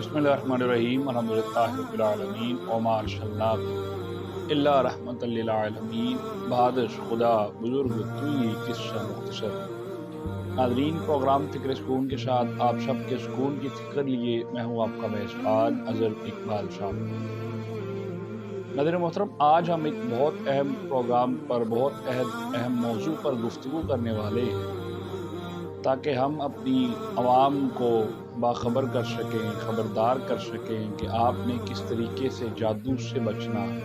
बिस्मिल्लाहिर्रहमानिर्रहीम अल्हम्दुलिल्लाहि रब्बिल आलमीन व मा अर्सलनाक इल्ला रहमतल लिल आलमीन। बहादुर खुदा बुजुर्ग तुई किस्सा मुख्तसर। नाज़रीन, प्रोग्राम फ़िक्र सुकून के साथ आप सब के सुकून की फ़िक्र लिए मैं हूँ आपका मेज़बान अज़हर इकबाल शाह। नाज़रीन मोहतरम, आज हम एक बहुत अहम प्रोग्राम पर बहुत अहम मौजू पर गुफ्तगू करने वाले हैं ताकि हम अपनी आवाम को बाखबर कर सकें, ख़बरदार कर सकें कि आपने किस तरीके से जादू से बचना है,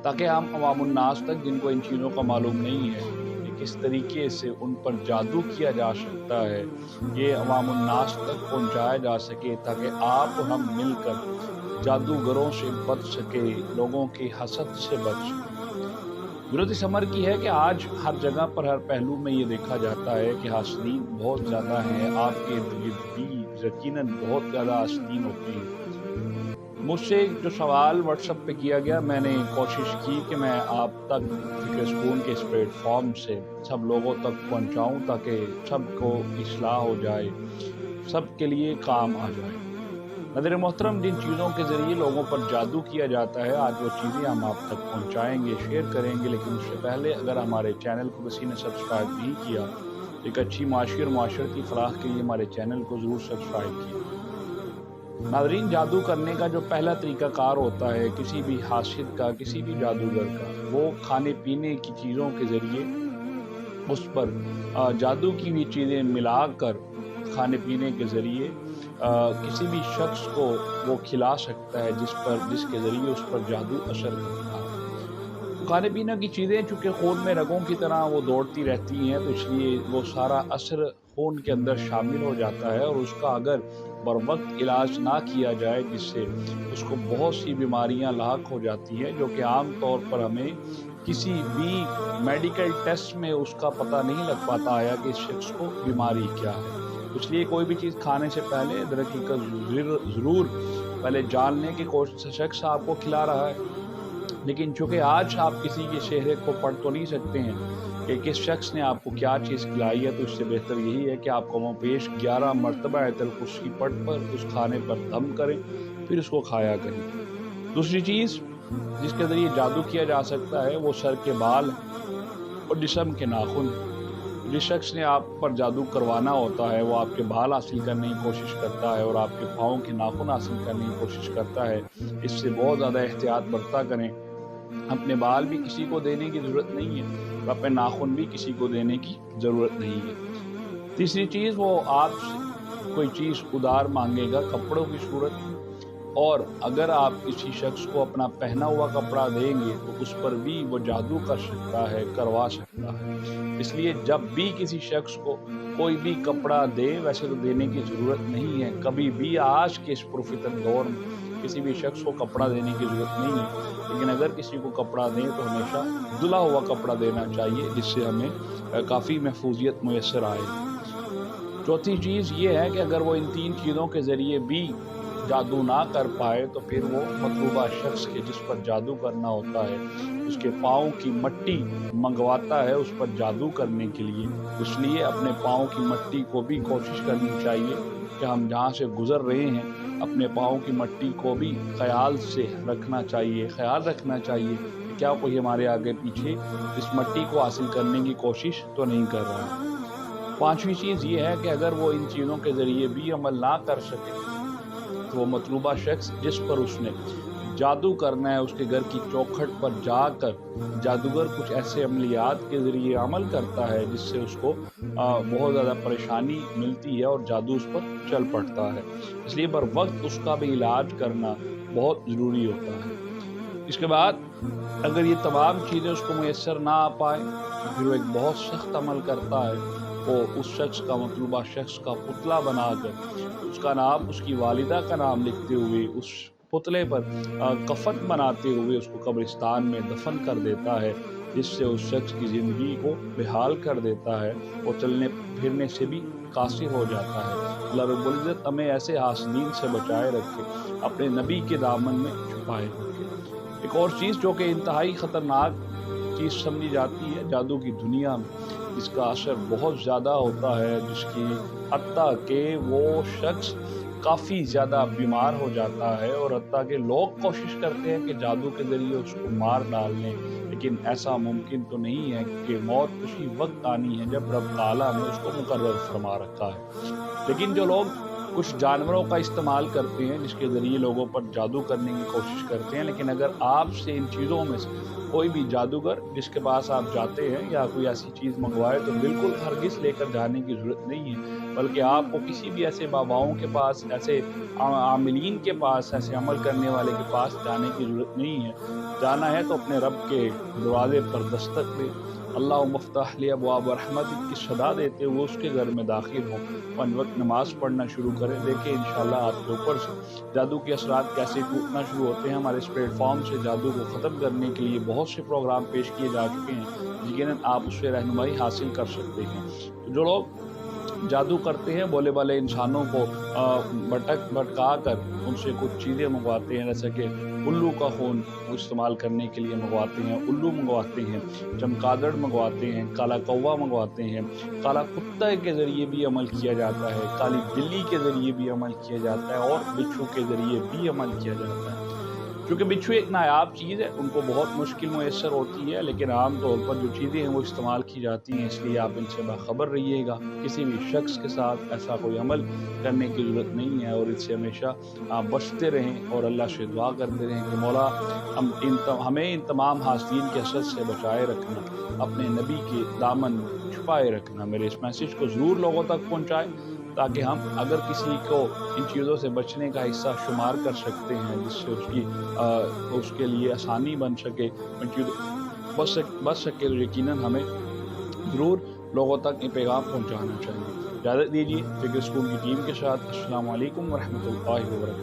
ताकि हम अवामुन्नास तक जिनको इन चीज़ों का मालूम नहीं है कि किस तरीके से उन पर जादू किया जा सकता है, ये अवामुन्नास तक पहुँचाया जा सके ताकि आप और हम मिलकर जादूगरों से बच सके, लोगों की हसद से बच सके। ज़रूरत इस अमर की है कि आज हर जगह पर हर पहलू में ये देखा जाता है कि हासदीन बहुत ज़्यादा हैं। आपके इर्द-गिर्द भी यकीनन बहुत ज़्यादा हासदीन होते हैं। मुझसे जो सवाल व्हाट्सएप पे किया गया, मैंने कोशिश की कि मैं आप तक फ़िक्र सुकून के इस प्लेटफॉर्म से सब लोगों तक पहुँचाऊँ ताकि सबको इस्लाह हो जाए, सबके लिए काम आ जाए। नाज़रीन मोहतरम, जिन चीज़ों के ज़रिए लोगों पर जादू किया जाता है, आज वो चीज़ें हम आप तक पहुंचाएंगे, शेयर करेंगे। लेकिन उससे पहले अगर हमारे चैनल को किसी ने सब्सक्राइब नहीं किया, एक अच्छी माशी और माशरती फलाह के लिए हमारे चैनल को ज़रूर सब्सक्राइब कीजिए। नाज़रीन, जादू करने का जो पहला तरीक़ाकार होता है किसी भी हासिद का, किसी भी जादूगर का, वो खाने पीने की चीज़ों के ज़रिए उस पर जादू की हुई चीज़ें मिलाकर खाने पीने के ज़रिए किसी भी शख्स को वो खिला सकता है जिसके ज़रिए उस पर जादू असर करता है। खाने पीने की चीज़ें चूँकि खून में रगों की तरह वो दौड़ती रहती हैं, तो इसलिए वो सारा असर खून के अंदर शामिल हो जाता है और उसका अगर बरवक्त इलाज ना किया जाए, जिससे उसको बहुत सी बीमारियां लाक हो जाती हैं, जो कि आम तौर पर हमें किसी भी मेडिकल टेस्ट में उसका पता नहीं लग पाता है कि इस शख्स को बीमारी क्या है। इसलिए कोई भी चीज़ खाने से पहले दरहकीकत ज़रूर पहले जान लें कि कौन सा शख्स आपको खिला रहा है। लेकिन चूँकि आज आप किसी के चेहरे को पढ़ तो नहीं सकते हैं कि किस शख्स ने आपको क्या चीज़ खिलाई है, तो इससे बेहतर यही है कि आप कमो पेश 11 मरतबा आयतल कुर्सी पढ़ पर उस खाने पर दम करें, फिर उसको खाया करें। दूसरी चीज़ जिसके ज़रिए जादू किया जा सकता है वो सर के बाल और जिस्म के नाखून। जिस शख्स ने आप पर जादू करवाना होता है वो आपके बाल हासिल करने की कोशिश करता है और आपके पाँव के नाखून हासिल करने की कोशिश करता है। इससे बहुत ज़्यादा एहतियात बरता करें। अपने बाल भी किसी को देने की ज़रूरत नहीं है और अपने नाखून भी किसी को देने की ज़रूरत नहीं है। तीसरी चीज़, वो आपसे कोई चीज़ उधार मांगेगा कपड़ों की सूरत में, और अगर आप किसी शख्स को अपना पहना हुआ कपड़ा देंगे तो उस पर भी वो जादू कर सकता है, करवा सकता है। इसलिए जब भी किसी शख्स को कोई भी कपड़ा दे, वैसे तो देने की ज़रूरत नहीं है, कभी भी आज के इस पुरफितन दौर में किसी भी शख्स को कपड़ा देने की ज़रूरत नहीं है। लेकिन अगर किसी को कपड़ा दें तो हमेशा धुला हुआ कपड़ा देना चाहिए, जिससे हमें काफ़ी महफूजियत मुयस्सर आए। चौथी चीज़ ये है कि अगर वो इन 3 चीज़ों के ज़रिए भी जादू ना कर पाए तो फिर वो मतलूबा शख्स के जिस पर जादू करना होता है उसके पाँव की मट्टी मंगवाता है उस पर जादू करने के लिए। इसलिए अपने पाँव की मट्टी को भी कोशिश करनी चाहिए कि हम जहाँ से गुज़र रहे हैं अपने पाँव की मट्टी को भी ख्याल से रखना चाहिए, ख्याल रखना चाहिए कि क्या कोई हमारे आगे पीछे इस मट्टी को हासिल करने की कोशिश तो नहीं कर रहा है। पाँचवीं चीज़ ये है कि अगर वो इन चीज़ों के ज़रिए भी अमल ना कर सके तो वो मतलूबा शख्स जिस पर उसने जादू करना है उसके घर की चौखट पर जाकर जादूगर कुछ ऐसे अमलियात के ज़रिए अमल करता है जिससे उसको बहुत ज़्यादा परेशानी मिलती है और जादू उस पर चल पड़ता है। इसलिए बर वक्त उसका भी इलाज करना बहुत ज़रूरी होता है। इसके बाद अगर ये तमाम चीज़ें उसको मुयस्सर ना आ पाए तो फिर वो एक बहुत सख्त अमल करता है। वो उस शख्स का मतलूबा शख्स का पुतला बनाकर उसका नाम, उसकी वालिदा का नाम लिखते हुए उस पुतले पर कफन बनाते हुए उसको कब्रिस्तान में दफन कर देता है, जिससे उस शख्स की ज़िंदगी को बेहाल कर देता है और चलने फिरने से भी कासिर हो जाता है। अल्लाह रब्बुल इज़्ज़त हमें ऐसे हासदीन से बचाए रखे, अपने नबी के दामन में छुपाए रखे। एक और चीज़ जो कि इंतहाई ख़तरनाक चीज़ समझी जाती है जादू की दुनिया में, इसका असर बहुत ज़्यादा होता है, जिसकी हत्ता कि वो शख्स کافی زیادہ بیمار ہو جاتا ہے، اور حتیٰ کہ لوگ کوشش کرتے ہیں کہ جادو کے ذریعے اس کو مار ڈال لیں، لیکن ایسا ممکن تو نہیں ہے کہ موت اسی وقت آنی ہے جب رب تعالیٰ نے اس کو مقرر فرما رکھا ہے۔ لیکن جو لوگ کچھ جانوروں کا استعمال کرتے ہیں جس کے ذریعے لوگوں پر جادو کرنے کی کوشش کرتے ہیں، لیکن اگر آپ سے ان چیزوں میں سے کوئی بھی جادوگر جس کے پاس آپ جاتے ہیں یا کوئی ایسی چیز منگوائے تو بالکل ہرگز لے کر جانے کی ضرورت نہیں ہے، بلکہ آپ کو کسی بھی ایسے باباؤں کے پاس، ایسے عاملین کے پاس، ایسے عمل کرنے والے کے پاس جانے کی ضرورت نہیں ہے۔ جانا ہے تو اپنے رب کے دروازے پر دستک دے، اللہ مفتح لی ابواب رحمت کی صدا دیتے ہوئے اس کے گھر میں داخل ہوں، پانچ وقت نماز پڑھنا شروع کریں۔ دیکھیں انشاءاللہ آپ کے اوپر سے جادو کے اثرات کیسے ٹوٹنا شروع ہوتے ہیں۔ ہمارے اس پلیٹ فارم سے جادو کو ختم کرنے کے لیے بہت سے پروگرام پیش کیے جا چکے ہیں، یقیناً آپ اس سے رہنمائی حاصل کر سکتے ہیں۔ تو جو لوگ جادو کرتے ہیں، بولے والے انسانوں کو بھٹکا کر ان سے کچھ چیزیں منگواتے ہیں، جیسے کہ الو کا خون استعمال کرنے کے لیے منگواتے ہیں، الو منگواتے ہیں، چمگادڑ منگواتے ہیں، کالا کوا منگواتے ہیں، کالا کتا کے ذریعے بھی عمل کیا جاتا ہے، کالی بلی کے ذریعے بھی عمل کیا جاتا ہے، اور بچھو کے ذریعے بھی عمل کیا جاتا ہے۔ کیونکہ بچھو ایک نایاب چیز ہے، ان کو بہت مشکل میسر ہوتی ہے، لیکن عام طور پر جو چیزیں ہیں وہ استعمال کی جاتی ہیں، اس لیے آپ ان سے باخبر رہیے گا۔ کسی بھی شخص کے ساتھ ایسا کوئی عمل کرنے کی ضرورت نہیں ہے، اور اس سے ہمیشہ آپ بچتے رہیں اور اللہ سے دعا کرتے رہیں کہ مولا ہمیں ان تمام حاسدین کے اثر سے بچائے رکھنا، اپنے نبی کے دامن چھپائے رکھنا۔ میرے اس میسیج کو ضرور لوگوں تک پہنچائیں تاکہ ہم اگر کسی کو ان چیزوں سے بچنے کا حصہ شمار کر سکتے ہیں، جس سے اس کے لیے آسانی بن سکے، ان چیزوں بچ سکے، تو یقیناً ہمیں ضرور لوگوں تک یہ پیغام پہنچانا چاہیے۔ اجازت دیجیے فکر اسکول کی ٹیم کے ساتھ۔ السلام علیکم ورحمۃ اللہ وبرکاتہ۔